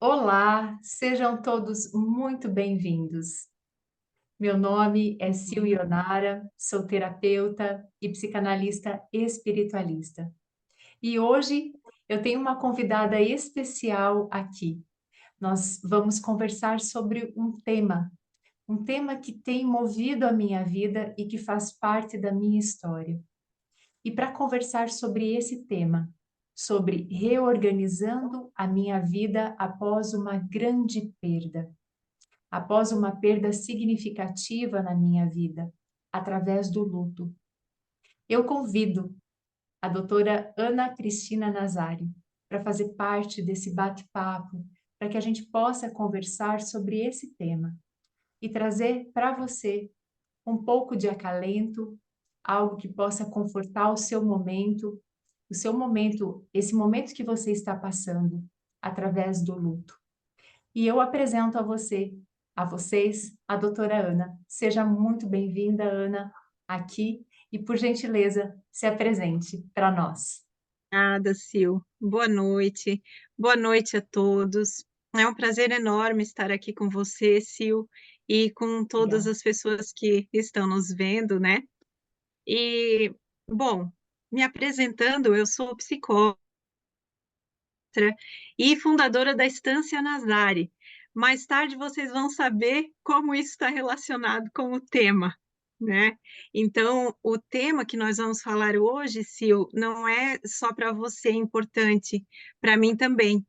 Olá, sejam todos muito bem-vindos. Meu nome é Sil Hum. Ionara, sou terapeuta e psicanalista espiritualista. E hoje eu tenho uma convidada especial aqui. Nós vamos conversar sobre um tema que tem movido a minha vida e que faz parte da minha história. E para conversar sobre esse tema, sobre reorganizando a minha vida após uma grande perda, após uma perda significativa na minha vida, através do luto. Eu convido a doutora Ana Cristina Nazari para fazer parte desse bate-papo, para que a gente possa conversar sobre esse tema e trazer para você um pouco de acalento, algo que possa confortar o seu momento, esse momento que você está passando através do luto. E eu apresento a vocês, a doutora Ana. Seja muito bem-vinda, Ana, aqui e, por gentileza, se apresente para nós. Nada, Sil. Boa noite. Boa noite a todos. É um prazer enorme estar aqui com você, Sil, e com todas Obrigada. as pessoas que estão nos vendo, né? E, bom, me apresentando, eu sou psicóloga e fundadora da Estância Nazari. Mais tarde vocês vão saber como isso está relacionado com o tema, né? Então, o tema que nós vamos falar hoje, Sil, não é só para você importante, para mim também.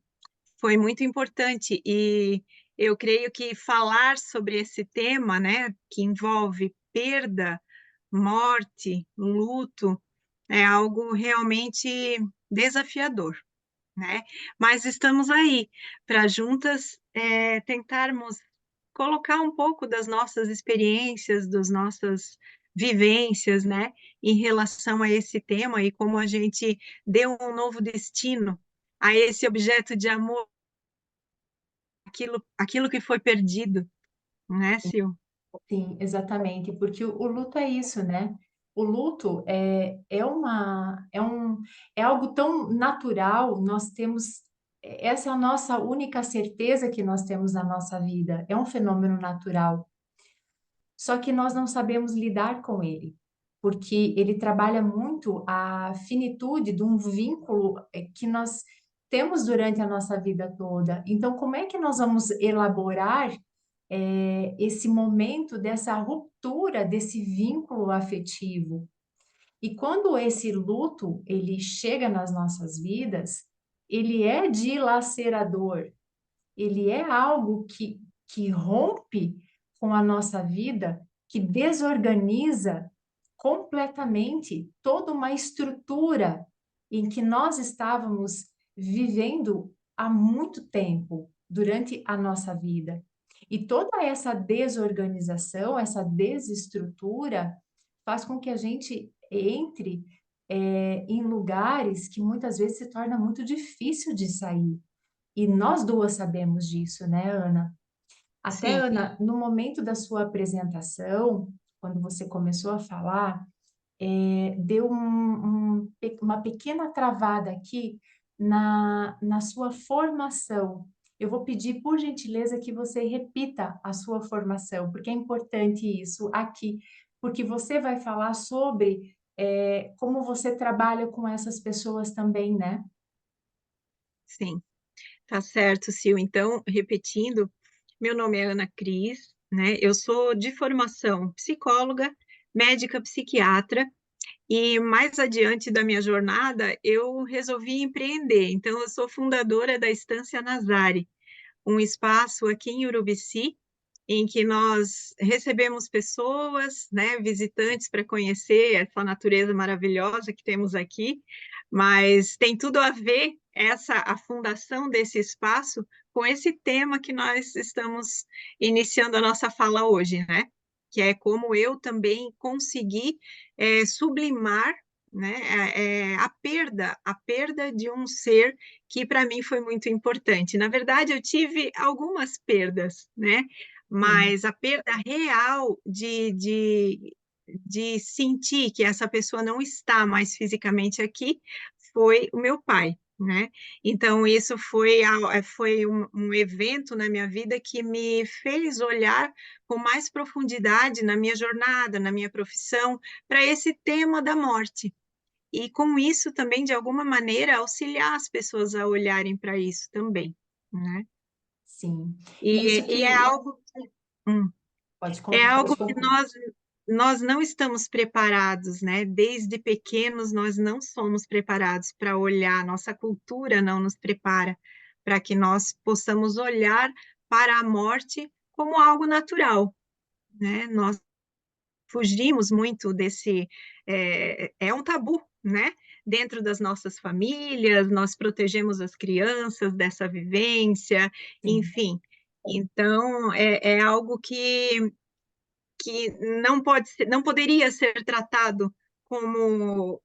Foi muito importante e eu creio que falar sobre esse tema, né, que envolve perda, morte, luto, é algo realmente desafiador, né? Mas estamos aí para juntas tentarmos colocar um pouco das nossas experiências, das nossas vivências, né, em relação a esse tema e como a gente deu um novo destino a esse objeto de amor, aquilo que foi perdido, né, Sil? Sim, exatamente, porque o luto é isso, né? O luto é algo tão natural, nós temos, essa é a nossa única certeza que nós temos na nossa vida, é um fenômeno natural. Só que nós não sabemos lidar com ele, porque ele trabalha muito a finitude de um vínculo que nós temos durante a nossa vida toda. Então, como é que nós vamos elaborar esse momento dessa ruptura desse vínculo afetivo? E quando esse luto ele chega nas nossas vidas, ele é dilacerador, ele é algo que rompe com a nossa vida, que desorganiza completamente toda uma estrutura em que nós estávamos vivendo há muito tempo durante a nossa vida. E toda essa desorganização, essa desestrutura, faz com que a gente entre em lugares que muitas vezes se torna muito difícil de sair. E nós duas sabemos disso, né, Ana? Até, Sim. Ana, no momento da sua apresentação, quando você começou a falar, deu uma pequena travada aqui na sua formação. Eu vou pedir, por gentileza, que você repita a sua formação, porque é importante isso aqui, porque você vai falar sobre como você trabalha com essas pessoas também, né? Sim, tá certo, Sil. Então, repetindo, meu nome é Ana Cris, né? Eu sou de formação psicóloga, médica psiquiatra, e mais adiante da minha jornada, eu resolvi empreender. Então, eu sou fundadora da Estância Nazari, um espaço aqui em Urubici, em que nós recebemos pessoas, né, visitantes para conhecer essa natureza maravilhosa que temos aqui, mas tem tudo a ver a fundação desse espaço com esse tema que nós estamos iniciando a nossa fala hoje, né? Que é como eu também consegui sublimar, né, a perda de um ser que para mim foi muito importante. Na verdade, eu tive algumas perdas, né? Sim, Mas a perda real de sentir que essa pessoa não está mais fisicamente aqui foi o meu pai. né? Então, isso foi um evento na minha vida que me fez olhar com mais profundidade na minha jornada, na minha profissão, para esse tema da morte. E com isso também, de alguma maneira, auxiliar as pessoas a olharem para isso também, né? Sim. E, E isso e é que algo, hum, pode, é pode algo que concluir. nós não estamos preparados, né? Desde pequenos nós não somos preparados para olhar, nossa cultura não nos prepara para que nós possamos olhar para a morte como algo natural, né? Nós fugimos muito desse, é um tabu, né? Dentro das nossas famílias, nós protegemos as crianças dessa vivência, Sim, enfim. Então, é algo que não pode ser, não poderia ser tratado como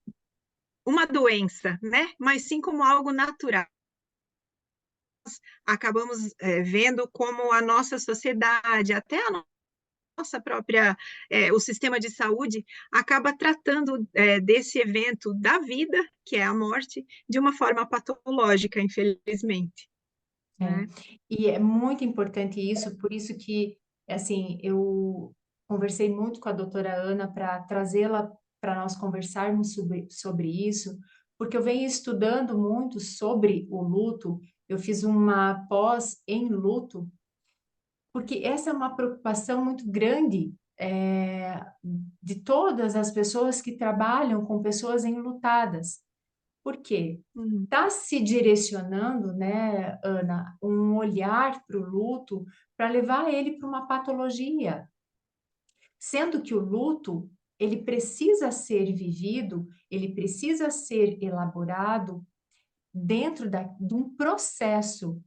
uma doença, né? Mas sim como algo natural. Acabamos vendo como a nossa sociedade, até a nossa própria, o sistema de saúde acaba tratando desse evento da vida, que é a morte, de uma forma patológica, infelizmente, é. né? E é muito importante isso, por isso que, assim, eu conversei muito com a doutora Ana para trazê-la para nós conversarmos sobre isso, porque eu venho estudando muito sobre o luto. Eu fiz uma pós em luto, porque essa é uma preocupação muito grande, de todas as pessoas que trabalham com pessoas enlutadas. Por quê? Uhum, Está se direcionando, né, Ana, um olhar para o luto para levar ele para uma patologia, sendo que o luto ele precisa ser vivido, ele precisa ser elaborado dentro de um processo.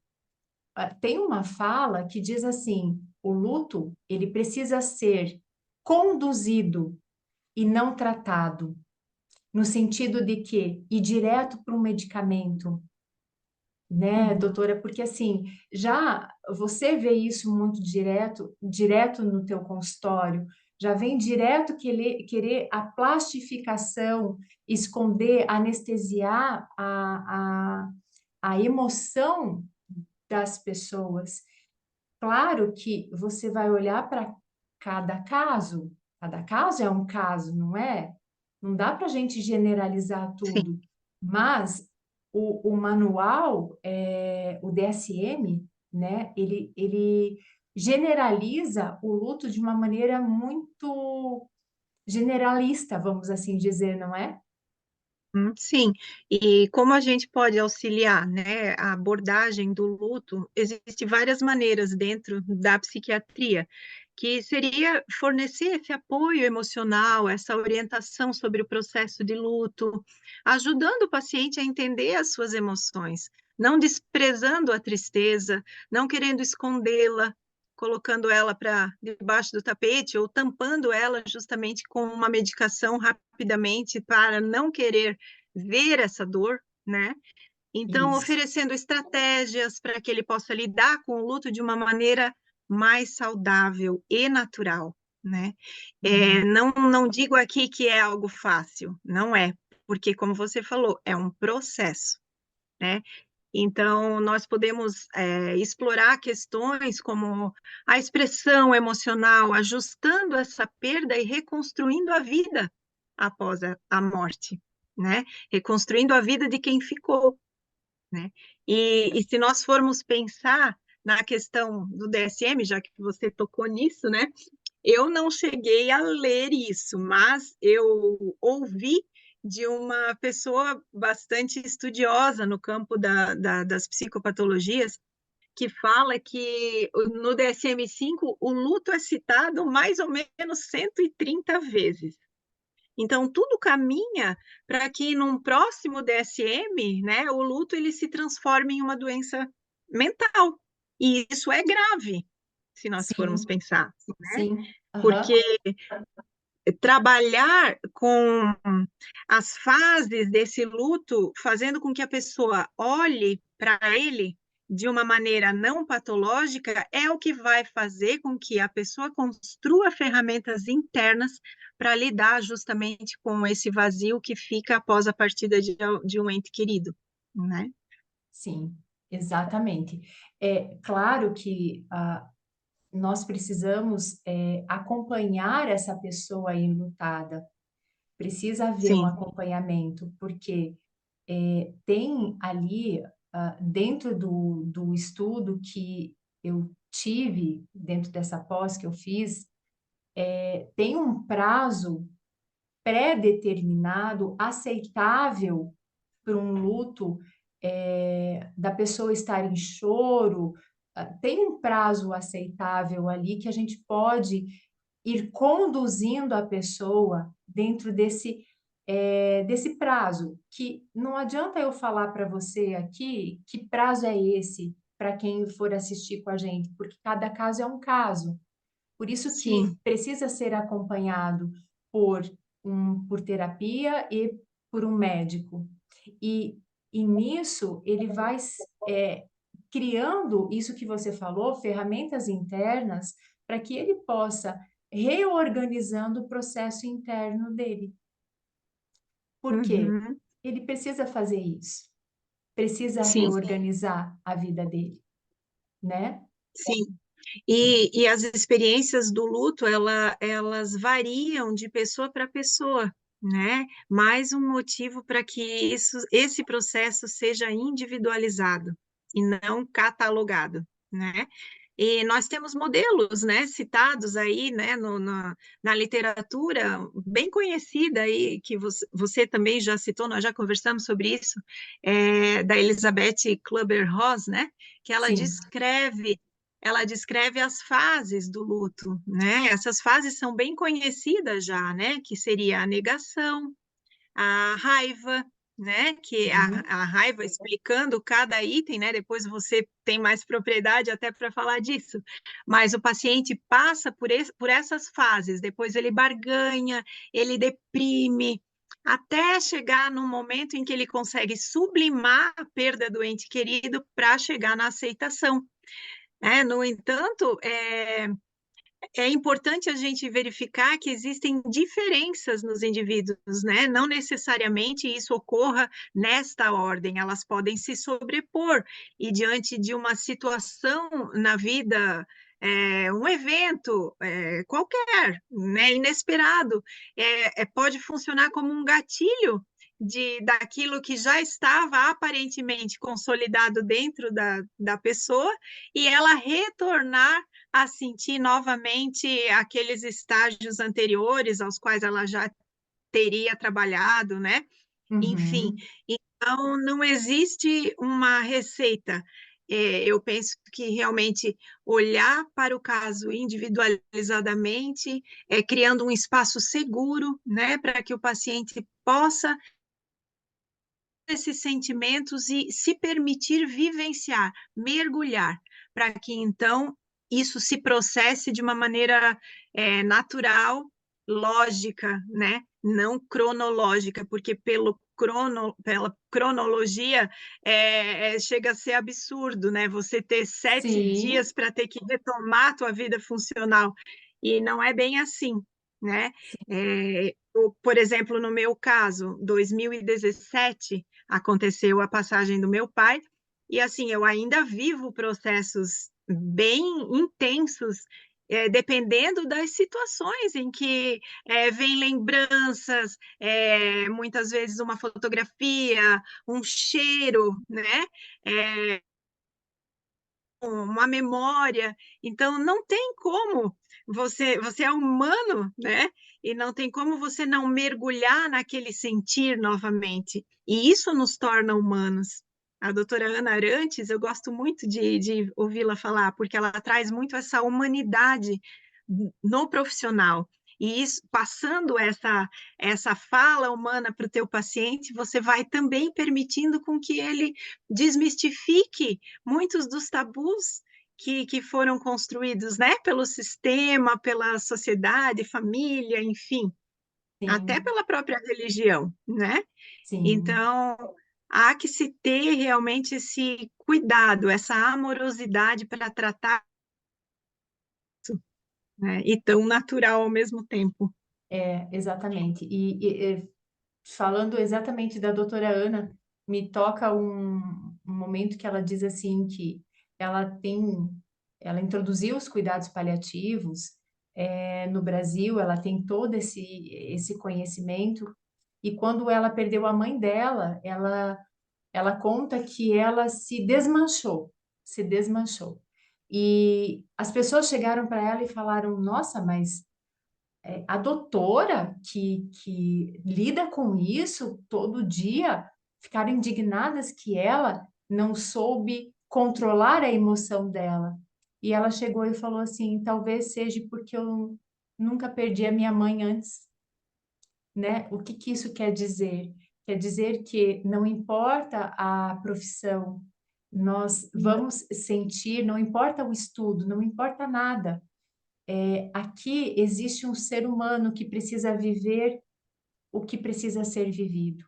Tem uma fala que diz assim: o luto ele precisa ser conduzido e não tratado, no sentido de que ir direto para um medicamento, né, uhum. doutora? Porque assim, já você vê isso muito direto no teu consultório, já vem direto querer a plastificação, esconder, anestesiar a emoção das pessoas. Claro que você vai olhar para cada caso é um caso, não é? Não dá para a gente generalizar Sim. tudo, mas o manual, o DSM, né, ele generaliza o luto de uma maneira muito generalista, vamos assim dizer, não é? Sim, e como a gente pode auxiliar, né, a abordagem do luto, existem várias maneiras dentro da psiquiatria, que seria fornecer esse apoio emocional, essa orientação sobre o processo de luto, ajudando o paciente a entender as suas emoções, não desprezando a tristeza, não querendo escondê-la, colocando ela para debaixo do tapete ou tampando ela justamente com uma medicação rapidamente para não querer ver essa dor, né? Então, Isso. oferecendo estratégias para que ele possa lidar com o luto de uma maneira mais saudável e natural, né? Uhum. Não digo aqui que é algo fácil, não é, porque, como você falou, é um processo, né? Então, nós podemos explorar questões como a expressão emocional, ajustando essa perda e reconstruindo a vida após a morte, né? Reconstruindo a vida de quem ficou, né? E se nós formos pensar na questão do DSM, já que você tocou nisso, né? Eu não cheguei a ler isso, mas eu ouvi de uma pessoa bastante estudiosa no campo das psicopatologias, que fala que no DSM-5 o luto é citado mais ou menos 130 vezes. Então, tudo caminha para que num próximo DSM, né, o luto ele se transforme em uma doença mental. E isso é grave, se nós formos Sim, pensar, né? sim. Porque Aham. trabalhar com as fases desse luto, fazendo com que a pessoa olhe para ele de uma maneira não patológica, é o que vai fazer com que a pessoa construa ferramentas internas para lidar justamente com esse vazio que fica após a partida de um ente querido. né? sim, exatamente. É claro que nós precisamos acompanhar essa pessoa enlutada. Precisa haver um Sim. acompanhamento, porque tem ali, dentro do estudo que eu tive, dentro dessa pós que eu fiz, tem um prazo pré-determinado, aceitável para um luto, da pessoa estar em choro, tem um prazo aceitável ali que a gente pode ir conduzindo a pessoa dentro desse prazo, que não adianta eu falar para você aqui que prazo é esse para quem for assistir com a gente, porque cada caso é um caso. Por isso que Sim, precisa ser acompanhado por por terapia e por um médico. E, e nisso ele vai criando isso que você falou, ferramentas internas, para que ele possa reorganizando o processo interno dele. Por quê? uhum, Ele precisa fazer isso, precisa sim, reorganizar a vida dele, né? sim. E as experiências do luto, elas variam de pessoa para pessoa, né? Mais um motivo para que esse processo seja individualizado e não catalogado, né? E nós temos modelos, né, citados aí, né, na literatura, bem conhecida aí, que você também já citou, nós já conversamos sobre isso, da Elizabeth Kubler-Ross, né, que Sim. ela descreve as fases do luto, né? Essas fases são bem conhecidas já, né? Que seria a negação, a raiva, né? Que é Uhum. a raiva explicando cada item, né? Depois você tem mais propriedade até para falar disso. Mas o paciente passa por essas fases, depois ele barganha, ele deprime, até chegar num momento em que ele consegue sublimar a perda do ente querido para chegar na aceitação. No entanto, é importante a gente verificar que existem diferenças nos indivíduos, né? Não necessariamente isso ocorra nesta ordem, elas podem se sobrepor, e diante de uma situação na vida, um evento qualquer, né, inesperado, pode funcionar como um gatilho daquilo que já estava aparentemente consolidado dentro da pessoa, e ela retornar a sentir novamente aqueles estágios anteriores aos quais ela já teria trabalhado, né? Enfim, Uhum. então não existe uma receita. Eu penso que realmente olhar para o caso individualizadamente, criando um espaço seguro, né, para que o paciente possa esses sentimentos e se permitir vivenciar, mergulhar, para que então isso se processe de uma maneira natural, lógica, né? Não cronológica, porque pela cronologia chega a ser absurdo, né? Você ter 7 dias Sim, para ter que retomar a tua vida funcional, e não é bem assim, né? Por exemplo, no meu caso, 2017, aconteceu a passagem do meu pai, e assim, eu ainda vivo processos bem intensos, dependendo das situações em que vem lembranças, muitas vezes uma fotografia, um cheiro, né? Uma memória. Então, não tem como você é humano, né? E não tem como você não mergulhar naquele sentir novamente. E isso nos torna humanos. A doutora Ana Arantes, eu gosto muito de ouvi-la falar, porque ela traz muito essa humanidade no profissional. E isso, passando essa fala humana para o teu paciente, você vai também permitindo com que ele desmistifique muitos dos tabus que foram construídos, né, pelo sistema, pela sociedade, família, enfim, até sim, pela própria religião, né? sim. Então, há que se ter realmente esse cuidado, essa amorosidade para tratar, né, e tão natural ao mesmo tempo. Exatamente. Falando exatamente da doutora Ana, me toca um momento que ela diz assim que ela tem, ela introduziu os cuidados paliativos no Brasil, ela tem todo esse conhecimento, e quando ela perdeu a mãe dela, ela conta que ela se desmanchou. E as pessoas chegaram para ela e falaram: Nossa, mas a doutora que lida com isso todo dia, ficaram indignadas que ela não soube controlar a emoção dela. E ela chegou e falou assim: talvez seja porque eu nunca perdi a minha mãe antes, né? O que que isso quer dizer? Quer dizer que não importa a profissão, nós vamos sentir, não importa o estudo, não importa nada. Aqui existe um ser humano que precisa viver o que precisa ser vivido,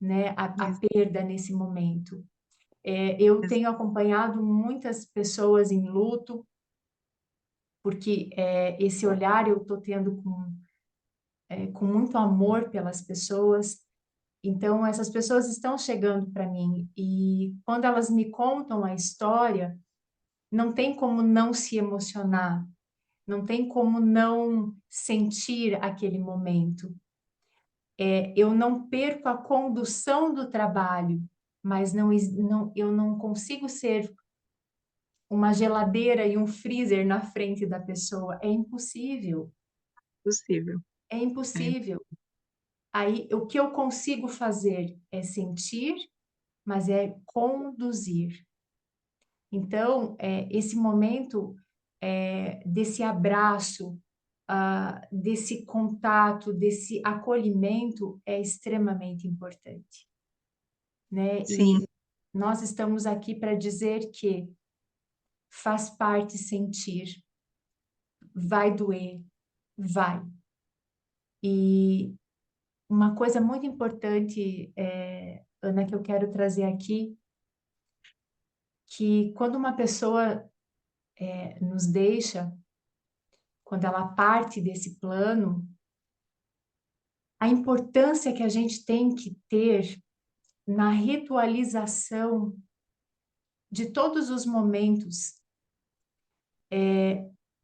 né? A Ex- perda nesse momento. Eu ex- tenho acompanhado muitas pessoas em luto, porque esse olhar eu estou tendo com muito amor pelas pessoas. Então, essas pessoas estão chegando para mim e quando elas me contam a história, não tem como não se emocionar, não tem como não sentir aquele momento. Eu não perco a condução do trabalho, mas eu não consigo ser uma geladeira e um freezer na frente da pessoa. É impossível, Possível. é É. impossível. Aí, o que eu consigo fazer é sentir, mas é conduzir. Então, esse momento desse abraço, desse contato, desse acolhimento é extremamente importante, né? Sim, E nós estamos aqui para dizer que faz parte sentir, vai doer, vai. E uma coisa muito importante, Ana, que eu quero trazer aqui, que quando uma pessoa nos deixa, quando ela parte desse plano, a importância que a gente tem que ter na ritualização de todos os momentos.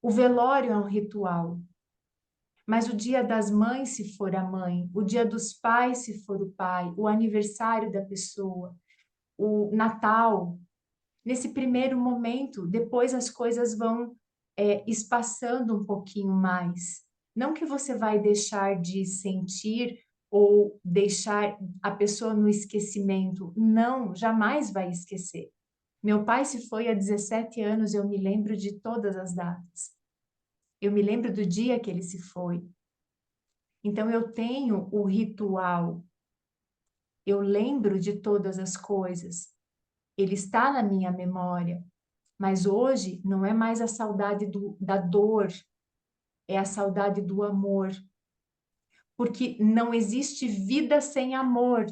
O velório é um ritual, mas o dia das mães, se for a mãe, o dia dos pais, se for o pai, o aniversário da pessoa, o Natal, nesse primeiro momento, depois as coisas vão espaçando um pouquinho mais. Não que você vai deixar de sentir ou deixar a pessoa no esquecimento. Não, jamais vai esquecer. Meu pai se foi há 17 anos, eu me lembro de todas as datas. Eu me lembro do dia que ele se foi. Então eu tenho o ritual, eu lembro de todas as coisas. Ele está na minha memória, mas hoje não é mais a saudade da dor, é a saudade do amor, porque não existe vida sem amor,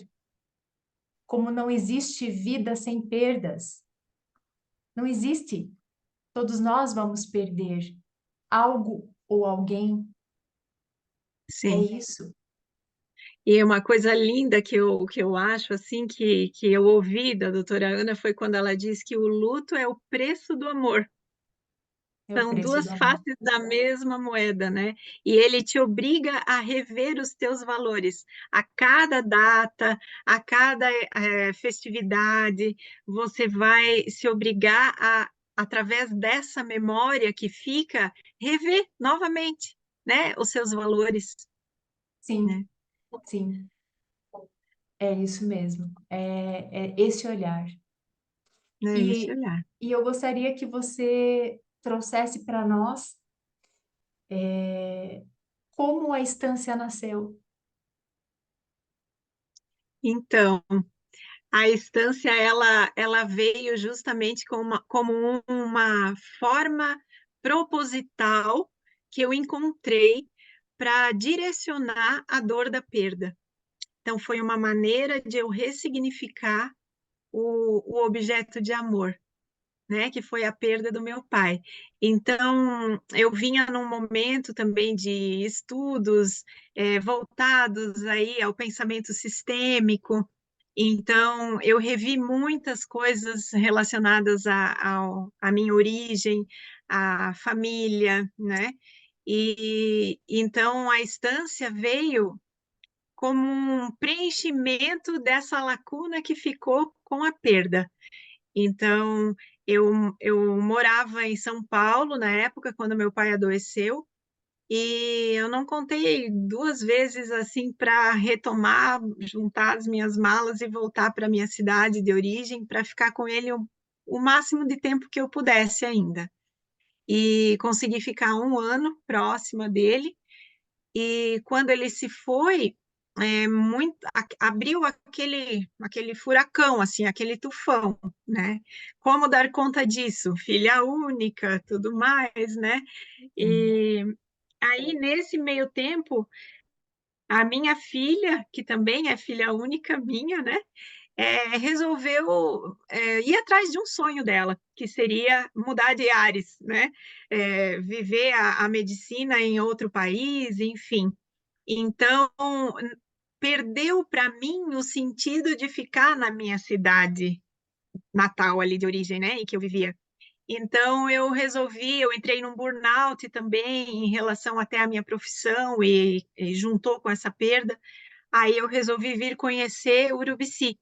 como não existe vida sem perdas. Não existe. Todos nós vamos perder algo ou alguém. É sim. isso. E é uma coisa linda que eu acho, assim, que eu ouvi da doutora Ana foi quando ela diz que o luto é o preço do amor. É o São preço duas do amor. faces da mesma moeda, né? E ele te obriga a rever os teus valores. A cada data, a cada festividade, você vai se obrigar a, através dessa memória que fica, rever novamente, né? Os seus valores, Sim, né? sim, é isso mesmo. É esse olhar. É esse E, olhar. e eu gostaria que você trouxesse para nós como a estância nasceu. Então, a estância ela veio justamente como uma forma proposital que eu encontrei para direcionar a dor da perda. Então, foi uma maneira de eu ressignificar o objeto de amor, né, que foi a perda do meu pai. Então, eu vinha num momento também de estudos voltados aí ao pensamento sistêmico, Então, eu revi muitas coisas relacionadas à minha origem, à família, né? E então a estância veio como um preenchimento dessa lacuna que ficou com a perda. Então, eu morava em São Paulo na época, quando meu pai adoeceu, e eu não contei duas vezes assim para retomar, juntar as minhas malas e voltar para minha cidade de origem para ficar com ele o máximo de tempo que eu pudesse ainda. E consegui ficar um ano próxima dele. E quando ele se foi, abriu aquele furacão, assim, aquele tufão, né? Como dar conta disso? Filha única, tudo mais, né? Sim. E aí, nesse meio tempo, a minha filha, que também é filha única minha, né? Resolveu ir atrás de um sonho dela, que seria mudar de ares, né? Viver a medicina em outro país, enfim. Então, perdeu para mim o sentido de ficar na minha cidade natal ali de origem, né, em que eu vivia. Então, eu entrei num burnout também em relação até à minha profissão e juntou com essa perda. Aí eu resolvi vir conhecer Urubici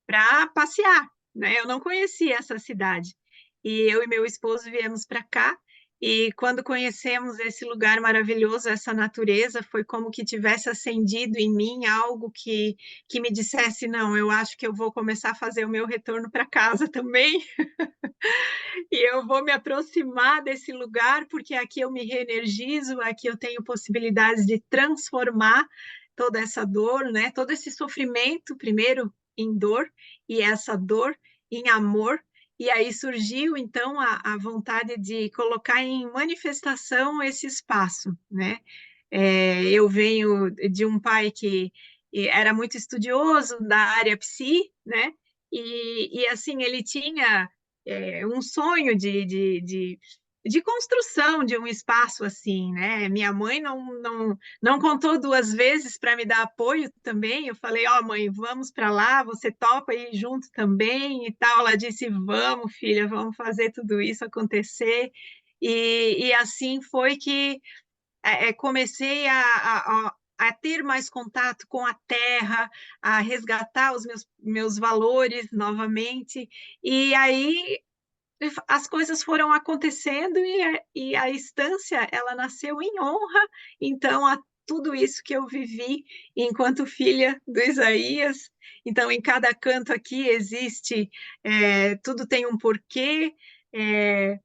para passear, né? Eu não conhecia essa cidade. E eu e meu esposo viemos para cá. E quando conhecemos esse lugar maravilhoso, essa natureza, foi como que tivesse acendido em mim algo que me dissesse: não, eu acho que eu vou começar a fazer o meu retorno para casa também. E eu vou me aproximar desse lugar, porque aqui eu me reenergizo, aqui eu tenho possibilidades de transformar toda essa dor, né? Todo esse sofrimento, primeiro em dor, e essa dor em amor. E aí surgiu, então, a vontade de colocar em manifestação esse espaço, né? Eu venho de um pai que era muito estudioso da área psi, né? E assim, ele tinha um sonho de construção de um espaço assim, né? Minha mãe não contou duas vezes para me dar apoio também. Eu falei, ó, mãe, vamos para lá, você topa ir junto também e tal. Ela disse, vamos, filha, vamos fazer tudo isso acontecer. E assim foi que comecei a ter mais contato com a terra, a resgatar os meus valores novamente. E aí as coisas foram acontecendo e a estância ela nasceu em honra, então a tudo isso que eu vivi enquanto filha do Isaías. Então, em cada canto aqui existe, tudo tem um porquê, é,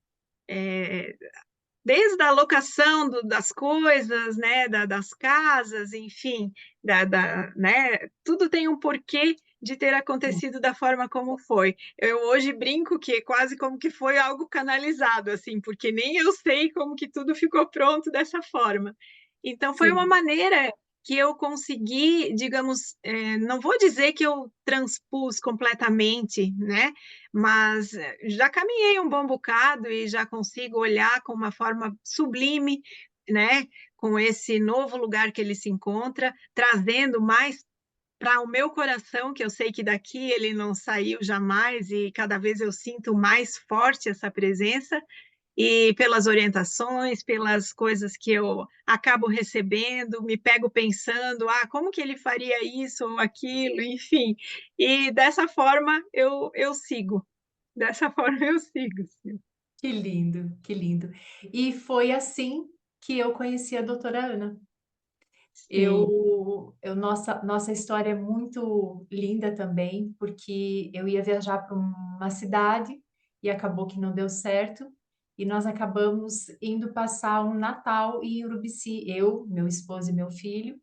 é, desde a locação das coisas, né, das casas, enfim, né, tudo tem um porquê de ter acontecido da forma como foi. Eu hoje brinco que é quase como que foi algo canalizado, assim, porque nem eu sei como que tudo ficou pronto dessa forma. Então, foi uma Sim. maneira que eu consegui, digamos, não vou dizer que eu transpus completamente, né? Mas já caminhei um bom bocado e já consigo olhar com uma forma sublime, né? Com esse novo lugar que ele se encontra, trazendo mais para o meu coração, que eu sei que daqui ele não saiu jamais e cada vez eu sinto mais forte essa presença, e pelas orientações, pelas coisas que eu acabo recebendo, me pego pensando, como que ele faria isso ou aquilo, enfim. E dessa forma eu sigo. Dessa forma eu sigo. Sim. Que lindo, que lindo. E foi assim que eu conheci a doutora Ana. Sim, Nossa história é muito linda também, porque eu ia viajar para uma cidade e acabou que não deu certo, e nós acabamos indo passar um Natal em Urubici, eu, meu esposo e meu filho,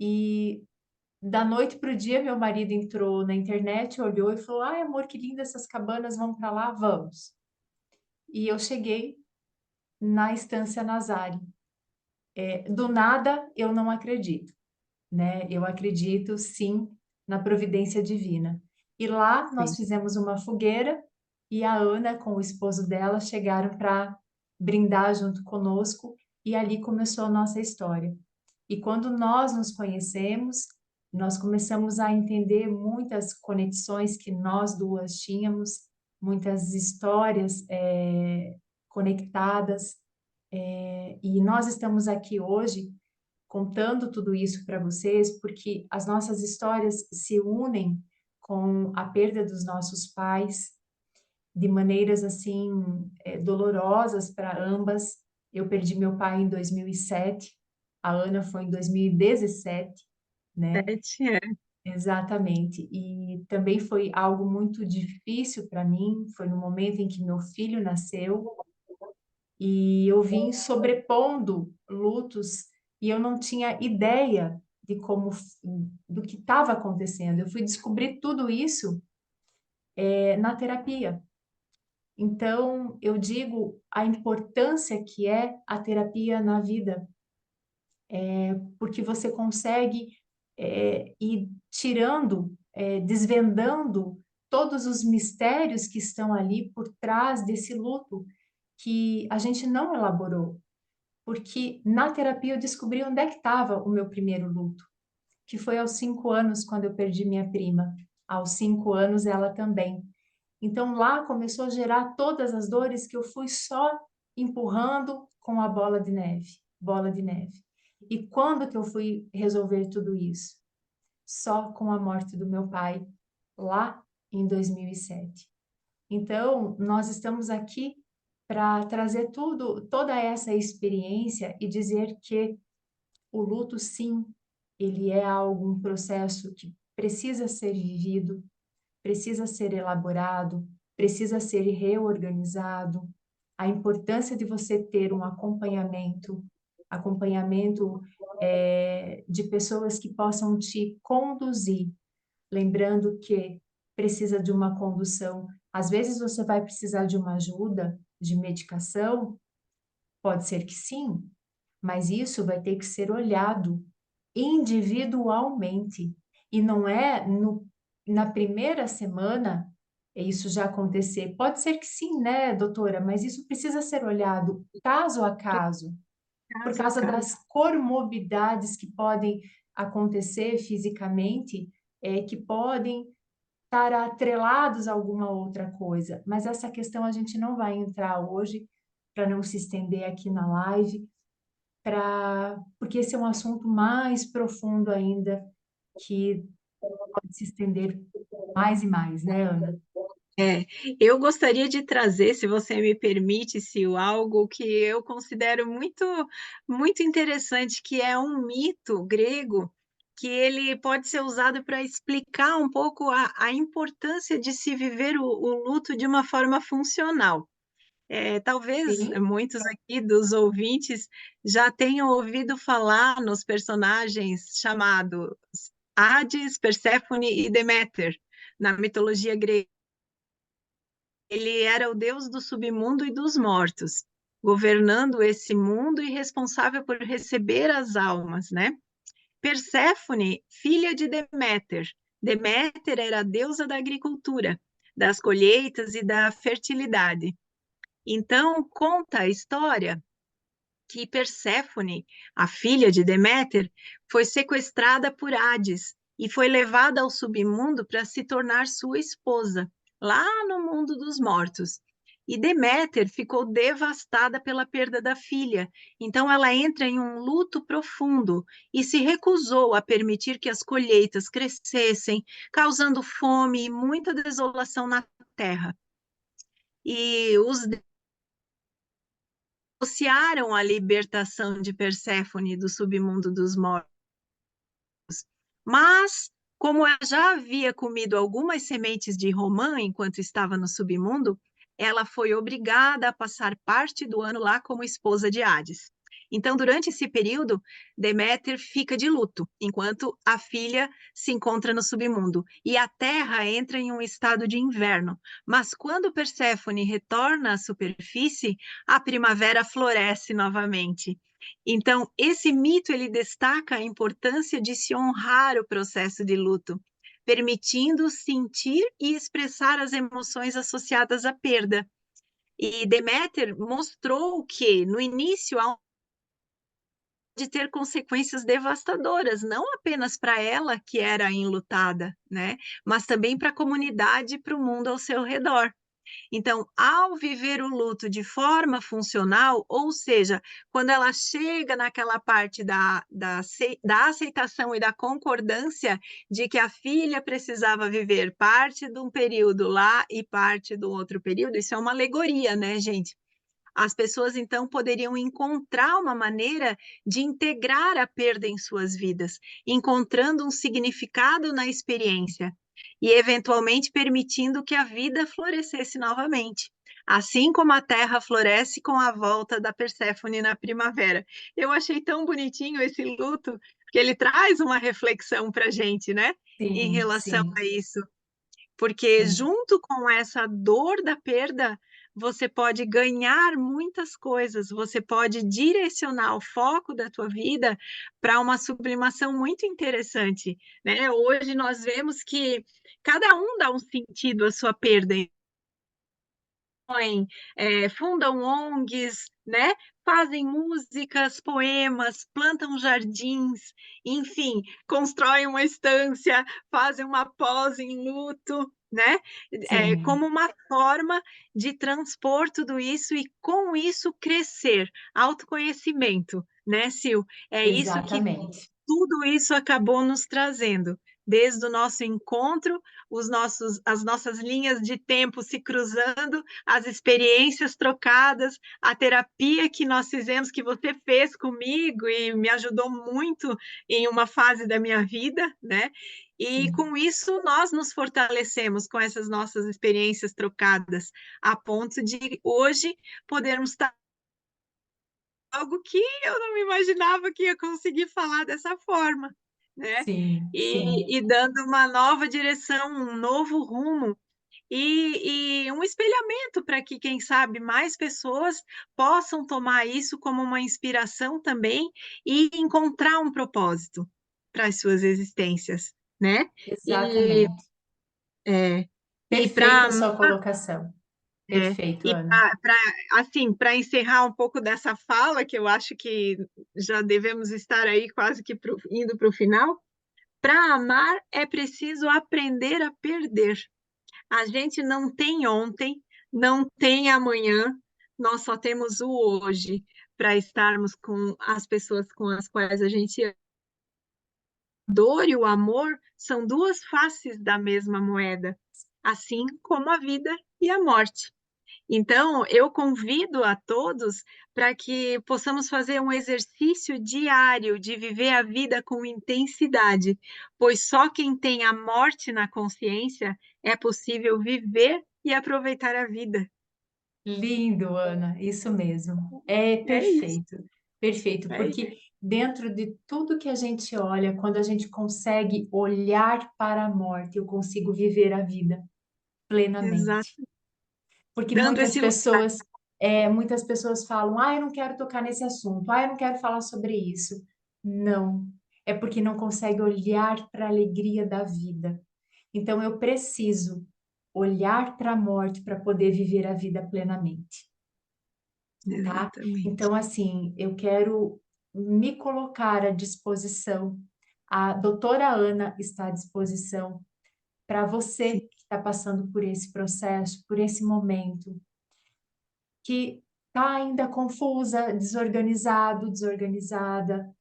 e da noite para o dia meu marido entrou na internet, olhou e falou: Ai, amor, que linda essas cabanas, vamos para lá? Vamos. E eu cheguei na Estância Nazari. Do nada, eu não acredito, né? Eu acredito sim na providência divina. E lá nós sim, fizemos uma fogueira e a Ana com o esposo dela chegaram para brindar junto conosco e ali começou a nossa história. E quando nós nos conhecemos, nós começamos a entender muitas conexões que nós duas tínhamos, muitas histórias conectadas, e nós estamos aqui hoje contando tudo isso para vocês, porque as nossas histórias se unem com a perda dos nossos pais de maneiras assim dolorosas para ambas. Eu perdi meu pai em 2007, a Ana foi em 2017, né? Sete, é. Exatamente. E também foi algo muito difícil para mim, foi no momento em que meu filho nasceu e eu vim sobrepondo lutos e eu não tinha ideia de como do que estava acontecendo. Eu fui descobrir tudo isso na terapia. Então, eu digo a importância que é a terapia na vida, porque você consegue ir tirando, desvendando todos os mistérios que estão ali por trás desse luto que a gente não elaborou. Porque na terapia eu descobri onde é que estava o meu primeiro luto, que foi aos 5 anos, quando eu perdi minha prima. Aos 5 anos, ela também. Então lá começou a gerar todas as dores que eu fui só empurrando com a bola de neve, bola de neve. E quando que eu fui resolver tudo isso? Só com a morte do meu pai, lá em 2007. Então, nós estamos aqui para trazer tudo, toda essa experiência e dizer que o luto, sim, ele é algo, um processo que precisa ser vivido, precisa ser elaborado, precisa ser reorganizado. A importância de você ter um acompanhamento, acompanhamento de pessoas que possam te conduzir, lembrando que precisa de uma condução. Às vezes você vai precisar de uma ajuda, de medicação, pode ser que sim, mas isso vai ter que ser olhado individualmente. E não é na primeira semana isso já acontecer. Pode ser que sim, né, doutora? Mas isso precisa ser olhado caso a caso, por Caso a causa caso. das comorbidades que podem acontecer fisicamente, que podem estar atrelados a alguma outra coisa. Mas essa questão a gente não vai entrar hoje, para não se estender aqui na live, porque esse é um assunto mais profundo ainda, que pode se estender mais e mais, né, Ana? É, eu gostaria de trazer, se você me permite, Sil, algo que eu considero muito interessante, que é um mito grego, que ele pode ser usado para explicar um pouco a importância de se viver o luto de uma forma funcional. Talvez Sim, muitos aqui dos ouvintes já tenham ouvido falar nos personagens chamados Hades, Perséfone e Deméter, na mitologia grega. Ele era o deus do submundo e dos mortos, governando esse mundo e responsável por receber as almas, né? Perséfone, filha de Deméter. Deméter era a deusa da agricultura, das colheitas e da fertilidade. Então, conta a história que Perséfone, a filha de Deméter, foi sequestrada por Hades e foi levada ao submundo para se tornar sua esposa, lá no mundo dos mortos. E Deméter ficou devastada pela perda da filha, então ela entra em um luto profundo e se recusou a permitir que as colheitas crescessem, causando fome e muita desolação na terra. E os negociaram a libertação de Perséfone do submundo dos mortos. Mas, como ela já havia comido algumas sementes de romã enquanto estava no submundo, ela foi obrigada a passar parte do ano lá como esposa de Hades. Então, durante esse período, Deméter fica de luto, enquanto a filha se encontra no submundo. E a terra entra em um estado de inverno. Mas quando Perséfone retorna à superfície, a primavera floresce novamente. Então, esse mito ele destaca a importância de se honrar o processo de luto, permitindo sentir e expressar as emoções associadas à perda. E Deméter mostrou que, no início, ter consequências devastadoras, não apenas para ela, que era enlutada, né? Mas também para a comunidade e para o mundo ao seu redor. Então, ao viver o luto de forma funcional, ou seja, quando ela chega naquela parte da aceitação e da concordância de que a filha precisava viver parte de um período lá e parte do outro período, isso é uma alegoria, né, gente? As pessoas então poderiam encontrar uma maneira de integrar a perda em suas vidas, encontrando um significado na experiência e eventualmente permitindo que a vida florescesse novamente. Assim como a terra floresce com a volta da Perséfone na primavera. Eu achei tão bonitinho esse luto, porque ele traz uma reflexão para a gente, né? Em Sim, relação sim, a isso. Porque sim, junto com essa dor da perda, você pode ganhar muitas coisas, você pode direcionar o foco da tua vida para uma sublimação muito interessante, né? Hoje nós vemos que cada um dá um sentido à sua perda, fundam ONGs, né? Fazem músicas, poemas, plantam jardins, enfim, constroem uma estância, fazem uma pós em luto, né? sim, Como uma forma de transpor tudo isso e, com isso, crescer. Autoconhecimento, né, Sil? É isso que exatamente. tudo isso acabou nos trazendo. Desde o nosso encontro, as nossas linhas de tempo se cruzando, as experiências trocadas, a terapia que nós fizemos, que você fez comigo e me ajudou muito em uma fase da minha vida, né? E Sim, com isso nós nos fortalecemos com essas nossas experiências trocadas, a ponto de hoje podermos estar algo que eu não me imaginava que ia conseguir falar dessa forma, né? sim, sim. E dando uma nova direção, um novo rumo e um espelhamento para que, quem sabe, mais pessoas possam tomar isso como uma inspiração também e encontrar um propósito para as suas existências, né? E, Exatamente. é, e Perfeita para a sua colocação. Perfeito, e Ana. assim, para encerrar um pouco dessa fala, que eu acho que já devemos estar aí quase que indo para o final, para amar é preciso aprender a perder. A gente não tem ontem, não tem amanhã, nós só temos o hoje para estarmos com as pessoas com as quais a gente ama. A dor e o amor são duas faces da mesma moeda, assim como a vida e a morte. Então, eu convido a todos para que possamos fazer um exercício diário de viver a vida com intensidade, pois só quem tem a morte na consciência é possível viver e aproveitar a vida. Lindo, Ana, isso mesmo. É É isso, perfeito, perfeito, é isso. porque dentro de tudo que a gente olha, quando a gente consegue olhar para a morte, eu consigo viver a vida plenamente. Exato. Porque Dando esse lugar. muitas pessoas falam, ah, eu não quero tocar nesse assunto, ah, eu não quero falar sobre isso. Não, é porque não consegue olhar para a alegria da vida. Então eu preciso olhar para a morte para poder viver a vida plenamente, tá? Exatamente. Então assim, eu quero me colocar à disposição. A doutora Ana está à disposição para você Sim. que está passando por esse processo, por esse momento que está ainda confusa, desorganizado, desorganizada.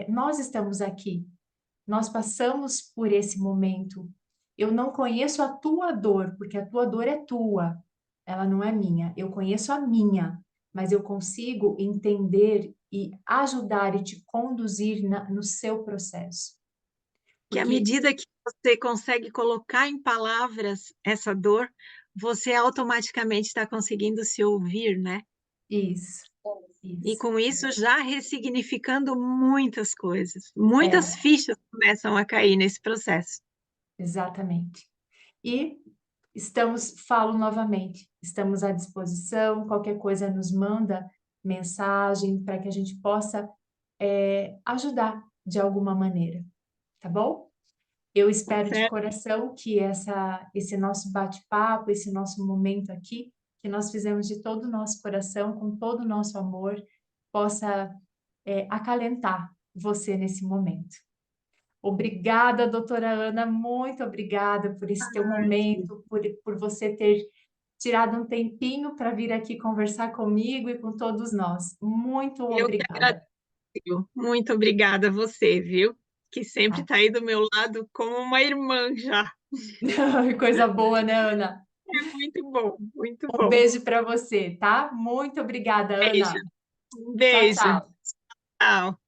Nós estamos aqui, nós passamos por esse momento. Eu não conheço a tua dor, porque a tua dor é tua, ela não é minha. Eu conheço a minha, mas eu consigo entender e ajudar e te conduzir no seu processo. Que à Porque medida que você consegue colocar em palavras essa dor, você automaticamente está conseguindo se ouvir, né? isso, E isso. com isso já ressignificando muitas coisas. É, Muitas fichas começam a cair nesse processo. exatamente. E falo novamente, estamos à disposição, qualquer coisa nos manda mensagem para que a gente possa ajudar de alguma maneira, tá bom? Eu Tá espero de certo? coração que esse nosso bate-papo, esse nosso momento aqui, que nós fizemos de todo o nosso coração, com todo o nosso amor, possa acalentar você nesse momento. Obrigada, doutora Ana, muito obrigada por esse teu Imagina. momento, por você ter tirado um tempinho para vir aqui conversar comigo e com todos nós. Muito Eu que obrigada. agradeço. Muito obrigada a você, viu? Que sempre Tá? está aí do meu lado como uma irmã já. Coisa boa, né, Ana? É muito bom, muito Um bom. beijo para você, tá? Muito obrigada, Beijo, Ana. um Tchau, beijo. tchau. Tchau.